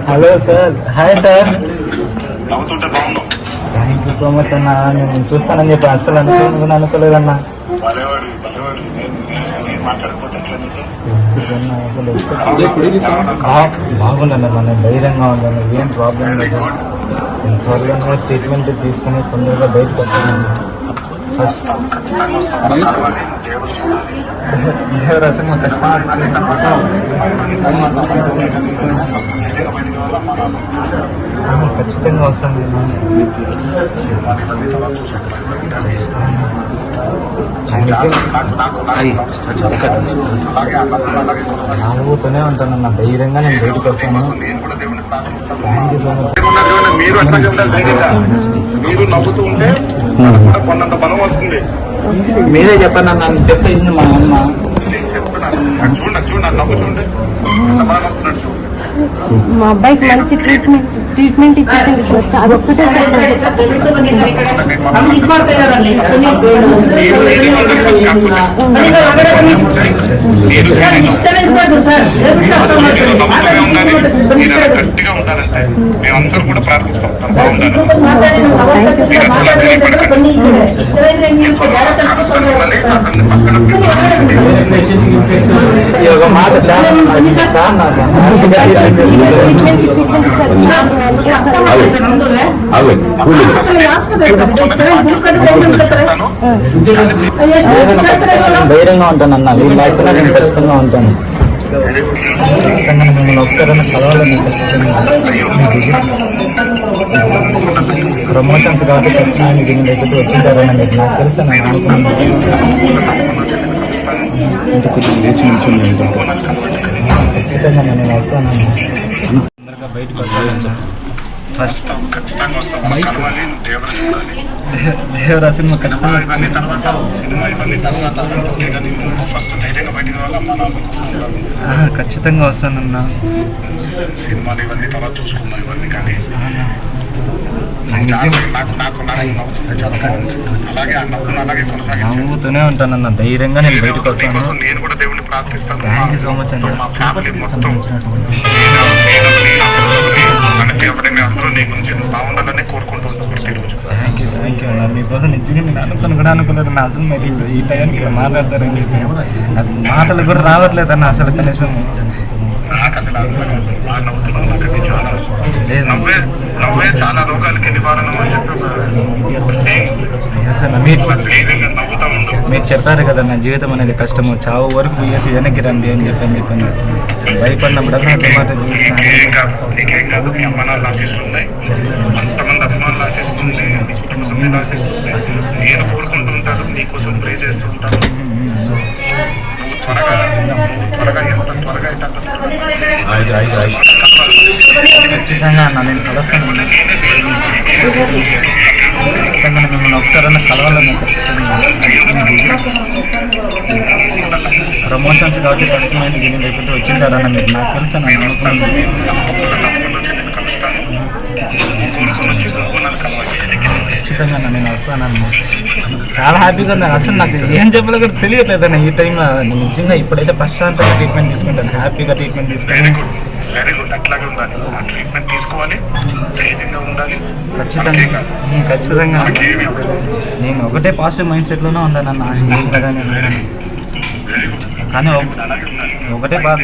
Hello sir, hi sir. నవ్వుతుంటే బాగున్నావు. Thank you so much అన్న. నేను చూస్తానని చెప్పి అసలు అనుకోలేదన్నా. భలేవాడి నేను మాట్లాడకపోతే ఎట్లా నీకు? అసలు బాగుండన్న, నేను ధైర్యంగా ఉన్నాను, ఏం ప్రాబ్లం లేదు. నేను త్వరగా ట్రీట్మెంట్ తీసుకుని తొందరగా బయటకు వస్తాను. ఫస్ట్ దేవుడు అసలు ఖచ్చితంగా వస్తాను. అనుభూతూనే ఉంటానన్న, ధైర్యంగా నేను బయటకు వస్తాను. Thank you so much. మీరు అట్లాగే ఉండాలి, ధైర్యంగా. మీరు నవ్వుతూ ఉంటే కొన్నంత బలం వస్తుంది. మీరే చెప్పండి అన్న, నేను చెప్తే మా అమ్మ. నేను చెప్తున్నాను, చూడండి నవ్వు చూడండి, ఎంత బాగా నవ్వుతున్నాడు చూడండి. మా అబ్బాయికి మంచి ట్రీట్మెంట్ ఇప్పించండి సార్. అదొక్కటే గట్టిగా ఉండాలంటే మేమందరూ కూడా ప్రార్థిస్తాం, తను బాగుండాలి. ధైర్యంగా ఉంటానన్న, వీళ్ళు లేకపోతే నేను ఖచ్చితంగా ఉంటాను. ఖచ్చితంగా మిమ్మల్ని ఒకసారైనా కలవాలని. ప్రమోషన్స్ కాబట్టి ఖచ్చితంగా దీని దగ్గరికి వచ్చింటారని మీకు నాకు తెలుసు. నేను అనుకున్నాను ఖచ్చితంగా నేను వస్తానన్నా. తొందరగా బయటకు వస్తానని చెప్పి ఫస్ట్ దేవరా సినిమా ఖచ్చితంగా ఖచ్చితంగా వస్తానన్నా. సినిమాలు ఇవన్నీ తర్వాత చూసుకున్నాం, ఇవన్నీ కానీ అలాగే ఆ నవ్వును అలాగే కొనసాగించాను. నవ్వుతూనే ఉంటానన్న, ధైర్యంగా నేను బయటకు వస్తాను. నేను కూడా దేవుడిని ప్రార్థిస్తాను. థ్యాంక్ యూ సో మచ్ అండి. మా ఫ్యామిలీ మొత్తం అందరూ నీ గురించి బాగుండాలని కోరుకుంటూ ఉంటాం ప్రతిరోజు. థ్యాంక్ యూ అన్న. మీకోసం నిజంగా నేను అనుకుని కూడా అనుకోలేదు నా. అసలు మీరు ఈ టైంకి మాట్లాడతారని చెప్పి మాటలు కూడా రావట్లేదు అన్న అసలు కనీసం. నాకు అసలు బాగా నవ్వుతున్నావు, నాకు అది చాలా నవ్వే చాలా రోగాలకి నివారణ అని చెప్పి నవ్వుతా ఉండు. మీరు చెప్పారు కదా నా జీవితం అనేది కష్టము, చావు వరకు పోయేసి వెనక్కి రండి అని చెప్పాను. భయపడినప్పుడల్లా మాట నీకేం కాదు, మీ అమ్మ నాన్న ఆశిస్తున్నాయి, అంతమంది అభిమానులు ఆశిస్తున్నాయి, నీ కుటుంబ సభ్యులు ఆశిస్తున్నాయి. నేను కోరుకుంటూ ఉంటాను, నీకోసం ప్రే చేస్తూ ఉంటాను. నువ్వు త్వరగా ఎంత త్వరగా అయితే అంత ఖచ్చితంగా అన్న నేను కలుస్తాను. ఖచ్చితంగా మిమ్మల్ని ఒకసారైనా కలవాలని. ఖచ్చితంగా ప్రమోషన్స్ కాబట్టి కష్టమైన దీని లేకపోతే వచ్చింటారన్న మీరు నాకు తెలుసు. నేను అనుకున్నాను ఖచ్చితంగా నేను వస్తానన్నా. చాలా హ్యాపీగా ఉంది అసలు. నాకు ఏం చెప్పాలో కూడా తెలియట్లేదన్న ఈ టైంలో. నిజంగా ఇప్పుడైతే ప్రశాంతంగా ట్రీట్మెంట్ తీసుకుంటాను, హ్యాపీగా ట్రీట్మెంట్ తీసుకుని. వెరీ గుడ్, అట్లాగే ఉండాలి. ఆ ట్రీట్మెంట్ తీసుకోవాలి, ధైర్యంగా ఉండాలి. ఖచ్చితంగా నేను ఒకటే పాజిటివ్ మైండ్ సెట్లోనే ఉన్నానన్న. కానీ ఒకటే బాధ.